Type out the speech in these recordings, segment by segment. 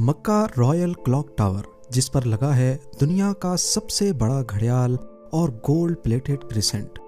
मक्का royal clock tower, जिस पर लगा है दुनिया का सबसे बड़ा घड़ियाल और गोल्ड प्लेटेड क्रिसेंट।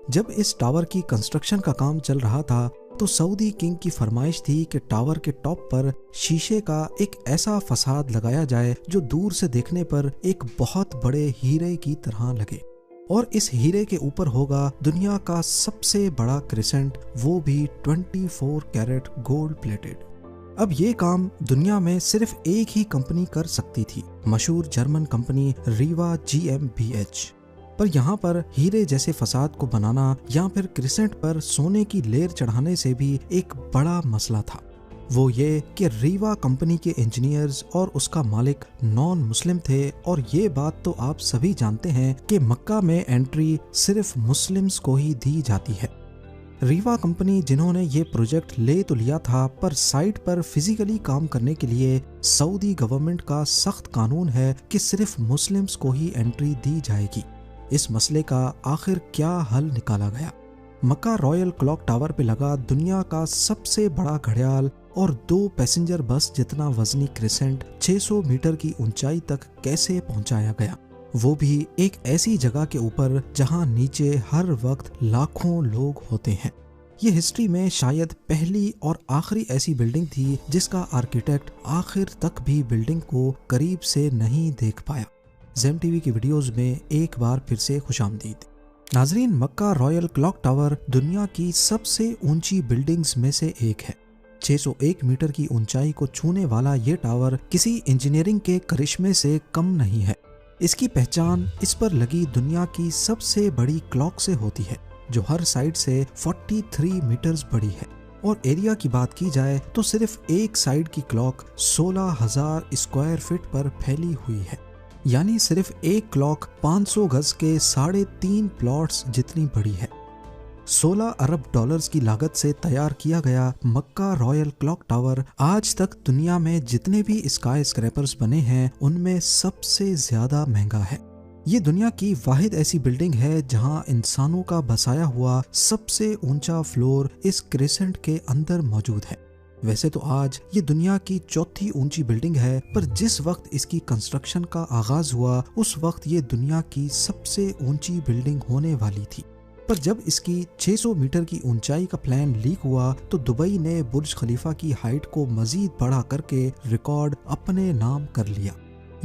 जब इस टावर की कंस्ट्रक्शन का काम चल रहा था तो सऊदी किंग की फरमाइश थी कि टावर के टॉप पर शीशे का एक ऐसा फसाद लगाया जाए जो दूर से देखने पर एक बहुत बड़े हीरे की तरह लगे, और इस हीरे के ऊपर होगा दुनिया का सबसे बड़ा क्रिसेंट, वो भी 24 कैरेट गोल्ड प्लेटेड। अब ये काम दुनिया में सिर्फ एक ही कंपनी कर सकती थी, मशहूर जर्मन कंपनी रीवा GmbH। पर यहाँ पर हीरे जैसे फसाद को बनाना या फिर क्रिसेंट पर सोने की लेयर चढ़ाने से भी एक बड़ा मसला था। वो ये कि रीवा कंपनी के इंजीनियर्स और उसका मालिक नॉन मुस्लिम थे, और ये बात तो आप सभी जानते हैं कि मक्का में एंट्री सिर्फ मुस्लिम्स को ही दी जाती है। रीवा कंपनी जिन्होंने ये प्रोजेक्ट ले तो लिया था, पर साइट पर फिजिकली काम करने के लिए सऊदी गवर्नमेंट का सख्त कानून है कि सिर्फ मुस्लिम्स को ही एंट्री दी जाएगी। इस मसले का आखिर क्या हल निकाला गया? मक्का रॉयल क्लॉक टावर पे लगा दुनिया का सबसे बड़ा घड़ियाल और 2 पैसेंजर बस जितना वजनी क्रिसेंट 600 मीटर की ऊंचाई तक कैसे पहुंचाया गया, वो भी एक ऐसी जगह के ऊपर जहां नीचे हर वक्त लाखों लोग होते हैं। ये हिस्ट्री में शायद पहली और आखिरी ऐसी बिल्डिंग थी जिसका आर्किटेक्ट आखिर तक भी बिल्डिंग को करीब से नहीं देख पाया। ज़ेम टीवी की वीडियोस में एक बार फिर से खुशामदीद। नाजरीन, मक्का रॉयल क्लॉक टावर दुनिया की सबसे ऊंची बिल्डिंग्स में से एक है। 601 मीटर की ऊंचाई को छूने वाला ये टावर किसी इंजीनियरिंग के करिश्मे से कम नहीं है। इसकी पहचान इस पर लगी दुनिया की सबसे बड़ी क्लॉक से होती है, जो हर साइड से 43 मीटर्स बड़ी है। और एरिया की बात की जाए तो सिर्फ एक साइड की क्लॉक 16,000 स्क्वायर फीट पर फैली हुई है, यानी सिर्फ एक क्लॉक 500 गज के 3.5 प्लॉट्स जितनी बड़ी है। 16 अरब डॉलर्स की लागत से तैयार किया गया मक्का रॉयल क्लॉक टावर आज तक दुनिया में जितने भी स्काई स्क्रैपर्स बने हैं उनमें सबसे ज्यादा महंगा है। ये दुनिया की वाहिद ऐसी बिल्डिंग है जहां इंसानों का बसाया हुआ सबसे ऊंचा फ्लोर इस क्रिसेंट के अंदर मौजूद है। वैसे तो आज ये दुनिया की चौथी ऊंची बिल्डिंग है, पर जिस वक्त इसकी कंस्ट्रक्शन का आगाज हुआ उस वक्त ये दुनिया की सबसे ऊंची बिल्डिंग होने वाली थी। पर जब इसकी 600 मीटर की ऊंचाई का प्लान लीक हुआ तो दुबई ने बुर्ज खलीफा की हाइट को मजीद बढ़ा करके रिकॉर्ड अपने नाम कर लिया।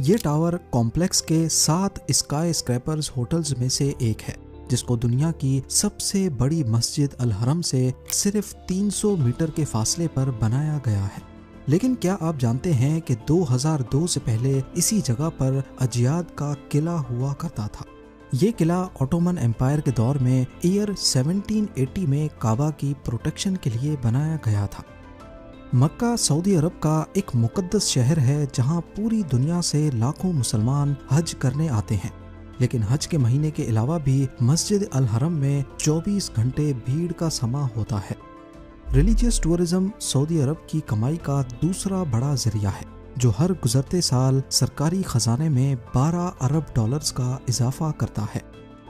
ये टावर कॉम्प्लेक्स के 7 स्काई स्क्रैपर्स होटल्स में से एक है, जिसको दुनिया की सबसे बड़ी मस्जिद अल हरम से सिर्फ 300 मीटर के फासले पर बनाया गया है। लेकिन क्या आप जानते हैं कि 2002 से पहले इसी जगह पर अजियाद का किला हुआ करता था। ये किला ऑटोमन एम्पायर के दौर में ईयर 1780 में काबा की प्रोटेक्शन के लिए बनाया गया था। मक्का सऊदी अरब का एक मुकद्दस शहर है जहां पूरी दुनिया से लाखों मुसलमान हज करने आते हैं, लेकिन हज के महीने के अलावा भी मस्जिद अल हरम में 24 घंटे भीड़ का समा होता है। रिलीजियस टूरिज्म सऊदी अरब की कमाई का दूसरा बड़ा जरिया है, जो हर गुजरते साल सरकारी खजाने में 12 अरब डॉलर्स का इजाफा करता है।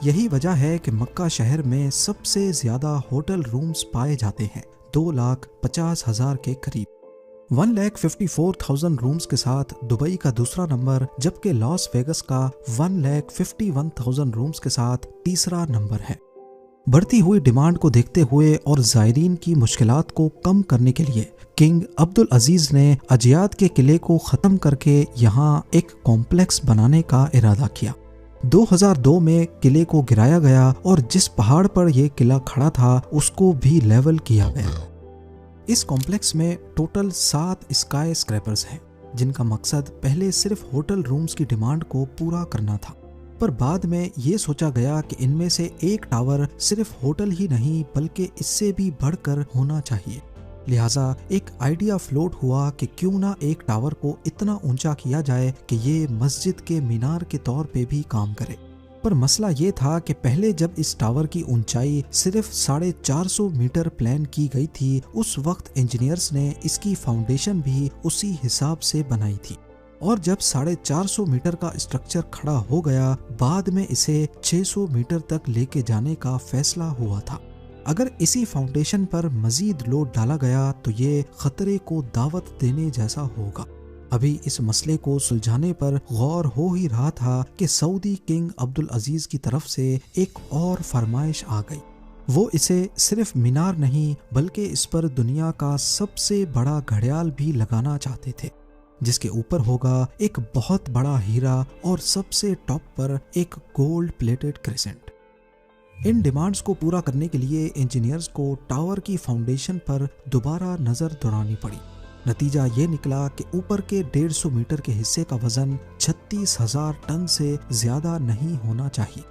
यही वजह है कि मक्का शहर में सबसे ज्यादा होटल रूम्स पाए जाते हैं, 2,50,000 के करीब। 1,54,000 रूम्स के साथ दुबई का दूसरा नंबर, जबकि लॉस वेगस का 1,51,000 रूम्स के साथ तीसरा नंबर है। बढ़ती हुई डिमांड को देखते हुए और ज़ायरीन की मुश्किलात को कम करने के लिए किंग अब्दुल अजीज ने अजियाद के किले को ख़त्म करके यहाँ एक कॉम्प्लेक्स बनाने का इरादा किया। 2002 में किले को गिराया गया और जिस पहाड़ पर यह किला खड़ा था उसको भी लेवल किया गया। इस कॉम्प्लेक्स में टोटल 7 स्काई स्क्रैपर्स हैं, जिनका मकसद पहले सिर्फ होटल रूम्स की डिमांड को पूरा करना था, पर बाद में ये सोचा गया कि इनमें से एक टावर सिर्फ होटल ही नहीं बल्कि इससे भी बढ़कर होना चाहिए। लिहाजा एक आइडिया फ्लोट हुआ कि क्यों ना एक टावर को इतना ऊंचा किया जाए कि ये मस्जिद के मीनार के तौर पे भी काम करे। पर मसला ये था कि पहले जब इस टावर की ऊंचाई सिर्फ 450 मीटर प्लान की गई थी, उस वक्त इंजीनियर्स ने इसकी फाउंडेशन भी उसी हिसाब से बनाई थी, और जब 450 मीटर का स्ट्रक्चर खड़ा हो गया, बाद में इसे 600 मीटर तक लेके जाने का फैसला हुआ था। अगर इसी फाउंडेशन पर मजीद लोड डाला गया तो ये खतरे को दावत देने जैसा होगा। अभी इस मसले को सुलझाने पर गौर हो ही रहा था कि सऊदी किंग अब्दुल अजीज की तरफ से एक और फरमाइश आ गई। वो इसे सिर्फ मीनार नहीं बल्कि इस पर दुनिया का सबसे बड़ा घड़ियाल भी लगाना चाहते थे, जिसके ऊपर होगा एक बहुत बड़ा हीरा और सबसे टॉप पर एक गोल्ड प्लेटेड क्रेसेंट। इन डिमांड्स को पूरा करने के लिए इंजीनियर्स को टावर की फाउंडेशन पर दोबारा नजर दौड़ानी पड़ी। नतीजा ये निकला कि ऊपर के 150 मीटर के हिस्से का वजन 36,000 टन से ज्यादा नहीं होना चाहिए।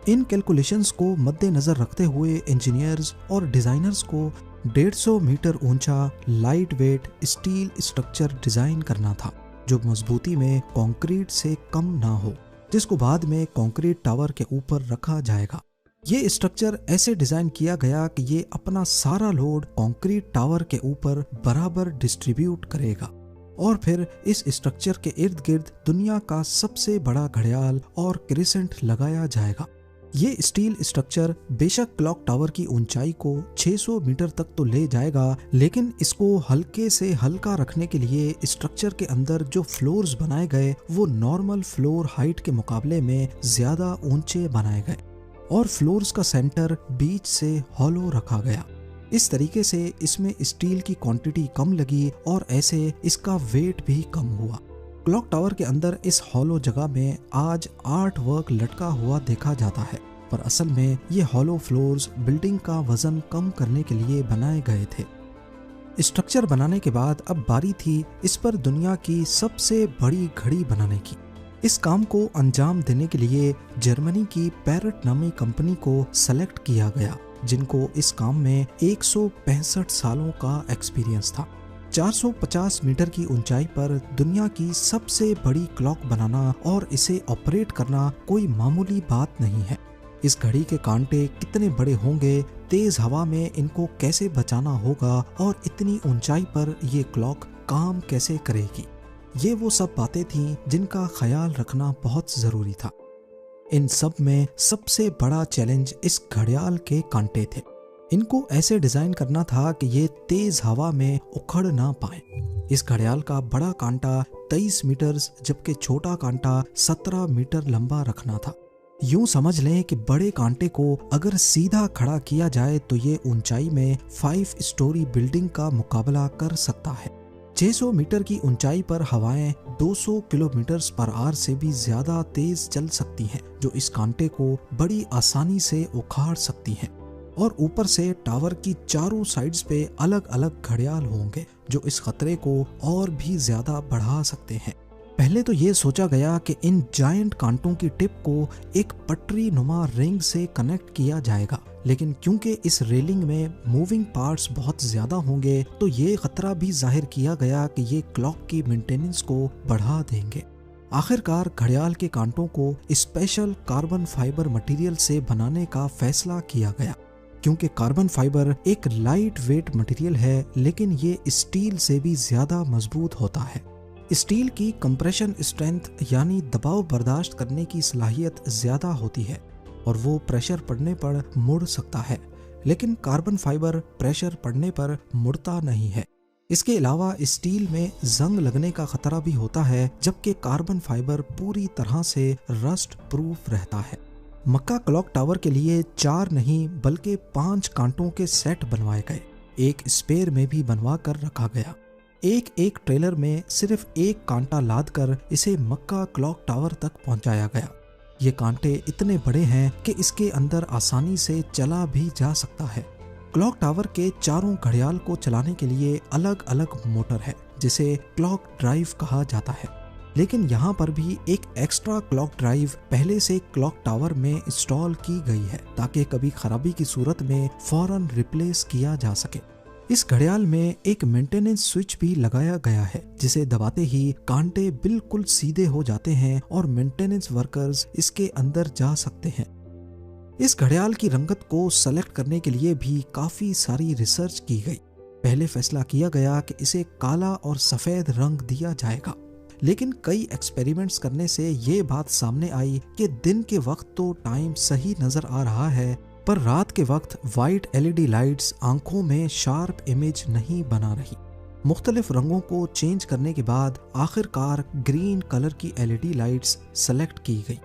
इन कैलकुलेशंस को मद्देनजर रखते हुए इंजीनियर्स और डिजाइनर्स को 150 मीटर ऊंचा light weight steel structure design करना था, जो मजबूती में कंक्रीट से कम ना हो, जिसको बाद में कंक्रीट टावर के ऊपर रखा जाएगा। ये स्ट्रक्चर ऐसे डिजाइन किया गया कि ये अपना सारा लोड कंक्रीट टावर के ऊपर बराबर डिस्ट्रीब्यूट करेगा और फिर इस स्ट्रक्चर के इर्द गिर्द दुनिया का सबसे बड़ा घड़ियाल और क्रिसेंट लगाया जाएगा। ये स्टील स्ट्रक्चर बेशक क्लॉक टावर की ऊंचाई को 600 मीटर तक तो ले जाएगा, लेकिन इसको हल्के से हल्का रखने के लिए स्ट्रक्चर के अंदर जो फ्लोर्स बनाए गए वो नॉर्मल फ्लोर हाइट के मुकाबले में ज्यादा ऊंचे बनाए गए और फ्लोर्स का सेंटर बीच से हॉलो रखा गया। इस तरीके से इसमें स्टील की क्वांटिटी कम लगी और ऐसे इसका वेट भी कम हुआ। क्लॉक टावर के अंदर इस हॉलो जगह में आज आर्ट वर्क लटका हुआ देखा जाता है, पर असल में ये हॉलो फ्लोर्स बिल्डिंग का वजन कम करने के लिए बनाए गए थे। स्ट्रक्चर बनाने के बाद अब बारी थी इस पर दुनिया की सबसे बड़ी घड़ी बनाने की। इस काम को अंजाम देने के लिए जर्मनी की पैरट नामी कंपनी को सेलेक्ट किया गया, जिनको इस काम में 165 सालों का एक्सपीरियंस था। 450 मीटर की ऊंचाई पर दुनिया की सबसे बड़ी क्लॉक बनाना और इसे ऑपरेट करना कोई मामूली बात नहीं है। इस घड़ी के कांटे कितने बड़े होंगे, तेज हवा में इनको कैसे बचाना होगा और इतनी ऊंचाई पर ये क्लॉक काम कैसे करेगी, ये वो सब बातें थीं जिनका ख्याल रखना बहुत जरूरी था। इन सब में सबसे बड़ा चैलेंज इस घड़ियाल के कांटे थे। इनको ऐसे डिजाइन करना था कि ये तेज हवा में उखड़ ना पाए। इस घड़ियाल का बड़ा कांटा 23 मीटर जबकि छोटा कांटा 17 मीटर लंबा रखना था। यूं समझ लें कि बड़े कांटे को अगर सीधा खड़ा किया जाए तो ये ऊंचाई में 5 स्टोरी बिल्डिंग का मुकाबला कर सकता है। 600 मीटर की ऊंचाई पर हवाएं 200 किलोमीटर पर आवर से भी ज्यादा तेज चल सकती हैं, जो इस कांटे को बड़ी आसानी से उखाड़ सकती हैं। और ऊपर से टावर की चारों साइड्स पे अलग अलग घड़ियाल होंगे जो इस खतरे को और भी ज्यादा बढ़ा सकते हैं। पहले तो ये सोचा गया कि इन जायंट कांटों की टिप को एक पटरी नुमा रिंग से कनेक्ट किया जाएगा, लेकिन क्योंकि इस रेलिंग में मूविंग पार्ट्स बहुत ज्यादा होंगे तो ये खतरा भी जाहिर किया गया कि ये क्लॉक की मेंटेनेंस को बढ़ा देंगे। आखिरकार घड़ियाल के कांटों को स्पेशल कार्बन फाइबर मटेरियल से बनाने का फैसला किया गया, क्योंकि कार्बन फाइबर एक लाइट वेट मटेरियल है, लेकिन ये स्टील से भी ज्यादा मजबूत होता है। स्टील की कंप्रेशन स्ट्रेंथ यानी दबाव बर्दाश्त करने की सलाहियत ज्यादा होती है और वो प्रेशर पड़ने पर मुड़ सकता है, लेकिन कार्बन फाइबर प्रेशर पड़ने पर मुड़ता नहीं है। इसके अलावा स्टील में जंग लगने का खतरा भी होता है, जबकि कार्बन फाइबर पूरी तरह से रस्ट प्रूफ रहता है। मक्का क्लॉक टावर के लिए 4 नहीं बल्कि 5 कांटों के सेट बनवाए गए, एक स्पेयर में भी बनवा कर रखा गया। एक ट्रेलर में सिर्फ एक कांटा लाद कर इसे मक्का क्लॉक टावर तक पहुंचाया गया। ये कांटे इतने बड़े हैं कि इसके अंदर आसानी से चला भी जा सकता है। क्लॉक टावर के चारों घड़ियाल को चलाने के लिए अलग अलग मोटर है, जिसे क्लॉक ड्राइव कहा जाता है, लेकिन यहाँ पर भी एक एक्स्ट्रा क्लॉक ड्राइव पहले से क्लॉक टावर में इंस्टॉल की गई है ताकि कभी खराबी की सूरत में फौरन रिप्लेस किया जा सके। इस घड़ियाल में एक मेंटेनेंस स्विच भी लगाया गया है, जिसे दबाते ही कांटे बिल्कुल सीधे हो जाते हैं और मेंटेनेंस वर्कर्स इसके अंदर जा सकते हैं। इस घड़ियाल की रंगत को सेलेक्ट करने के लिए भी काफी सारी रिसर्च की गई। पहले फैसला किया गया कि इसे काला और सफेद रंग दिया जाएगा, लेकिन कई एक्सपेरिमेंट्स करने से ये बात सामने आई कि दिन के वक्त तो टाइम सही नजर आ रहा है, पर रात के वक्त वाइट LED लाइट्स आंखों में शार्प इमेज नहीं बना रही। मुख्तलिफ रंगों को चेंज करने के बाद आखिरकार ग्रीन कलर की LED लाइट्स सेलेक्ट की गई।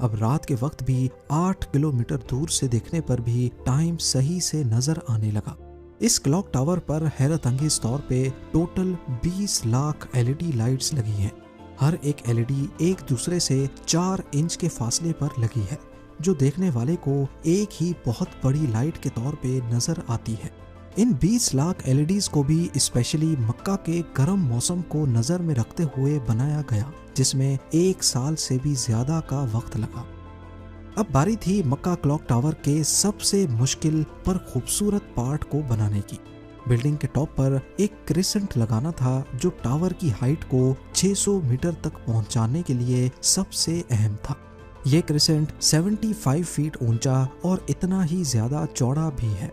अब रात के वक्त भी 8 किलोमीटर दूर से देखने पर भी टाइम सही से नजर आने लगा। इस क्लॉक टावर पर हैरत अंगेज तौर पे टोटल 20 लाख LED लाइट्स लगी हैं। हर एक LED एक दूसरे से 4 इंच के फासले पर लगी है, जो देखने वाले को एक ही बहुत बड़ी लाइट के तौर पे नजर आती है। इन 20 लाख LEDs को भी स्पेशली मक्का के गर्म मौसम को नजर में रखते हुए बनाया गया, जिसमें 1 साल से भी ज्यादा का वक्त लगा। अब बारी थी मक्का क्लॉक टावर के सबसे मुश्किल पर खूबसूरत पार्ट को बनाने की। बिल्डिंग के टॉप पर एक क्रिसेंट लगाना था, जो टावर की हाइट को 600 मीटर तक पहुंचाने के लिए सबसे अहम था। ये क्रिसेंट 75 फीट ऊंचा और इतना ही ज्यादा चौड़ा भी है।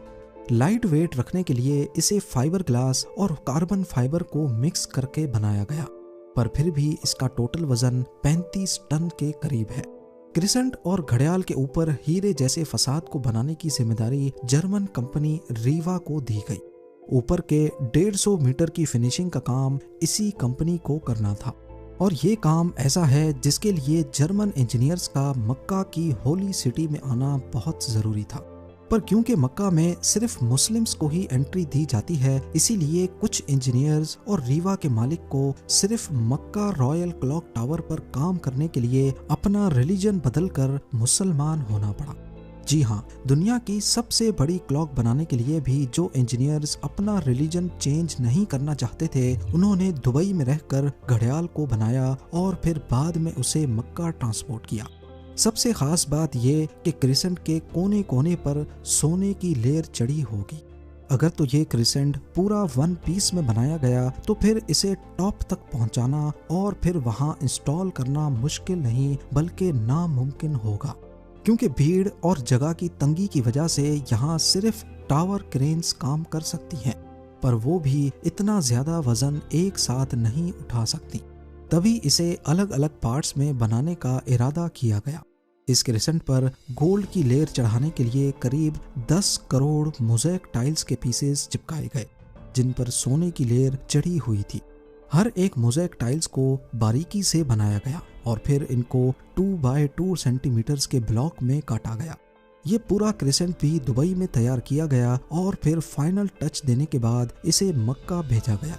लाइट वेट रखने के लिए इसे फाइबर ग्लास और कार्बन फाइबर को मिक्स करके बनाया गया, पर फिर भी इसका टोटल वजन 35 टन के करीब है। क्रिसेंट और घड़ियाल के ऊपर हीरे जैसे फसाद को बनाने की जिम्मेदारी जर्मन कंपनी रीवा को दी गई। ऊपर के 150 मीटर की फिनिशिंग का काम इसी कंपनी को करना था, और ये काम ऐसा है जिसके लिए जर्मन इंजीनियर्स का मक्का की होली सिटी में आना बहुत जरूरी था। पर क्योंकि मक्का में सिर्फ मुस्लिम्स को ही एंट्री दी जाती है, इसीलिए कुछ इंजीनियर्स और रीवा के मालिक को सिर्फ मक्का रॉयल क्लॉक टावर पर काम करने के लिए अपना रिलीजन बदलकर मुसलमान होना पड़ा। जी हाँ, दुनिया की सबसे बड़ी क्लॉक बनाने के लिए भी जो इंजीनियर्स अपना रिलीजन चेंज नहीं करना चाहते थे, उन्होंने दुबई में रहकर घड़ियाल को बनाया और फिर बाद में उसे मक्का ट्रांसपोर्ट किया। सबसे खास बात ये कि क्रिसेंट के कोने कोने पर सोने की लेयर चढ़ी होगी। अगर तो ये क्रिसेंट पूरा 1 पीस में बनाया गया तो फिर इसे टॉप तक पहुंचाना और फिर वहां इंस्टॉल करना मुश्किल नहीं बल्कि नामुमकिन होगा, क्योंकि भीड़ और जगह की तंगी की वजह से यहाँ सिर्फ टावर क्रेन्स काम कर सकती हैं, पर वो भी इतना ज्यादा वजन एक साथ नहीं उठा सकती। तभी इसे अलग अलग पार्ट्स में बनाने का इरादा किया गया। इस क्रिसेंट पर गोल्ड की लेयर चढ़ाने के लिए करीब 10 करोड़ मोज़ेक टाइल्स के पीसेस चिपकाए गए, जिन पर सोने की लेयर चढ़ी हुई थी। हर एक मोज़ेक टाइल्स को बारीकी से बनाया गया और फिर इनको 2 बाय 2 सेंटीमीटर्स के ब्लॉक में काटा गया। ये पूरा क्रिसेंट भी दुबई में तैयार किया गया और फिर फाइनल टच देने के बाद इसे मक्का भेजा गया।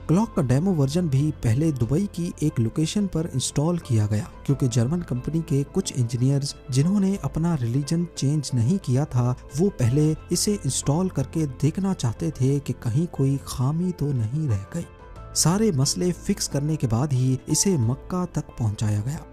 क्लॉक का डेमो वर्जन भी पहले दुबई की एक लोकेशन पर इंस्टॉल किया गया, क्योंकि जर्मन कंपनी के कुछ इंजीनियर्स जिन्होंने अपना रिलीजन चेंज नहीं किया था, वो पहले इसे इंस्टॉल करके देखना चाहते थे कि कहीं कोई खामी तो नहीं रह गई। सारे मसले फिक्स करने के बाद ही इसे मक्का तक पहुंचाया गया।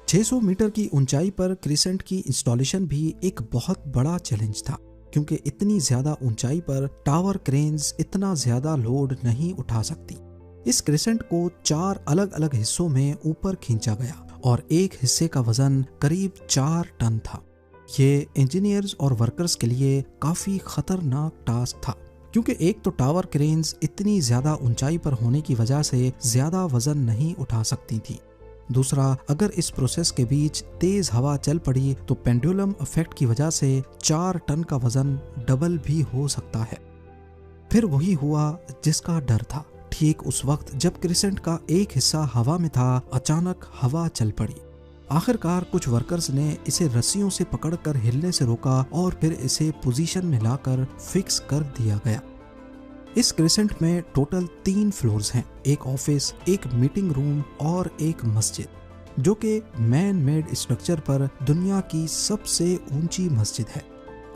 600 मीटर की ऊंचाई पर क्रिसेंट की इंस्टॉलेशन भी एक बहुत बड़ा चैलेंज था, क्योंकि इतनी ज्यादा ऊंचाई पर टावर क्रेन्स इतना ज्यादा लोड नहीं उठा सकती। इस क्रिसेंट को 4 अलग अलग हिस्सों में ऊपर खींचा गया और एक हिस्से का वजन करीब 4 टन था। ये इंजीनियर्स और वर्कर्स के लिए काफी खतरनाक टास्क था, क्योंकि एक तो टावर क्रेन्स इतनी ज्यादा ऊंचाई पर होने की वजह से ज्यादा वजन नहीं उठा सकती थी। दूसरा, अगर इस प्रोसेस के बीच तेज हवा चल पड़ी तो पेंडुलम इफेक्ट की वजह से 4 टन का वजन डबल भी हो सकता है। फिर वही हुआ जिसका डर था। ठीक उस वक्त जब क्रिसेंट का एक हिस्सा हवा में था, अचानक हवा चल पड़ी। आखिरकार कुछ वर्कर्स ने इसे रस्सियों से पकड़कर हिलने से रोका और फिर इसे पोजीशन में लाकर फिक्स कर दिया गया। इस क्रिसेंट में टोटल 3 फ्लोर्स हैं, एक ऑफिस, एक मीटिंग रूम और एक मस्जिद, जो कि मैन मेड स्ट्रक्चर पर दुनिया की सबसे ऊंची मस्जिद है।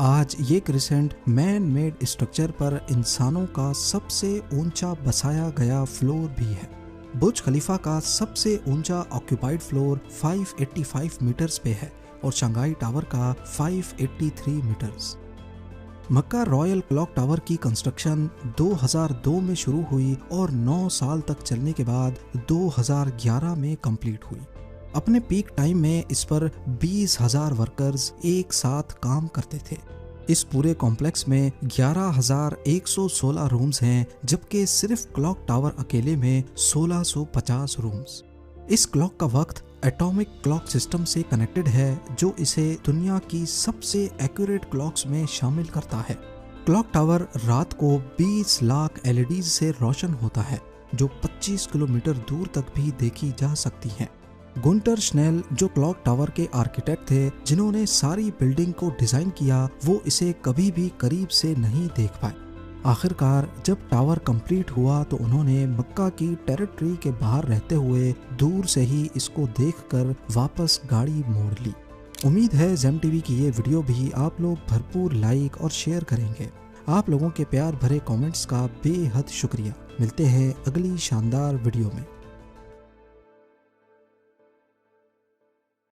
आज ये क्रिसेंट मैन मेड स्ट्रक्चर पर इंसानों का सबसे ऊंचा बसाया गया फ्लोर भी है। बुर्ज खलीफा का सबसे ऊंचा ऑक्यूपाइड फ्लोर 585 मीटर्स पे है और शंघाई टावर का 583 मीटर्स। मक्का रॉयल क्लॉक टावर की कंस्ट्रक्शन 2002 में शुरू हुई और 9 साल तक चलने के बाद 2011 में कंप्लीट हुई। अपने पीक टाइम में इस पर 20,000 वर्कर्स एक साथ काम करते थे। इस पूरे कॉम्प्लेक्स में 11,116 रूम्स हैं, जबकि सिर्फ क्लॉक टावर अकेले में 1650 रूम्स। इस क्लॉक का वक्त एटॉमिक क्लॉक सिस्टम से कनेक्टेड है, जो इसे दुनिया की सबसे एक्यूरेट क्लॉक्स में शामिल करता है। क्लॉक टावर रात को 20 लाख एलईडी से रोशन होता है, जो 25 किलोमीटर दूर तक भी देखी जा सकती हैं। गुंटर श्नेल जो क्लॉक टावर के आर्किटेक्ट थे, जिन्होंने सारी बिल्डिंग को डिजाइन किया, वो इसे कभी भी करीब से नहीं देख पाए। आखिरकार जब टावर कंप्लीट हुआ तो उन्होंने मक्का की टेरिटरी के बाहर रहते हुए दूर से ही इसको देखकर वापस गाड़ी मोड़ ली। उम्मीद है जेम टीवी की ये वीडियो भी आप लोग भरपूर लाइक और शेयर करेंगे। आप लोगों के प्यार भरे कमेंट्स का बेहद शुक्रिया। मिलते हैं अगली शानदार वीडियो में।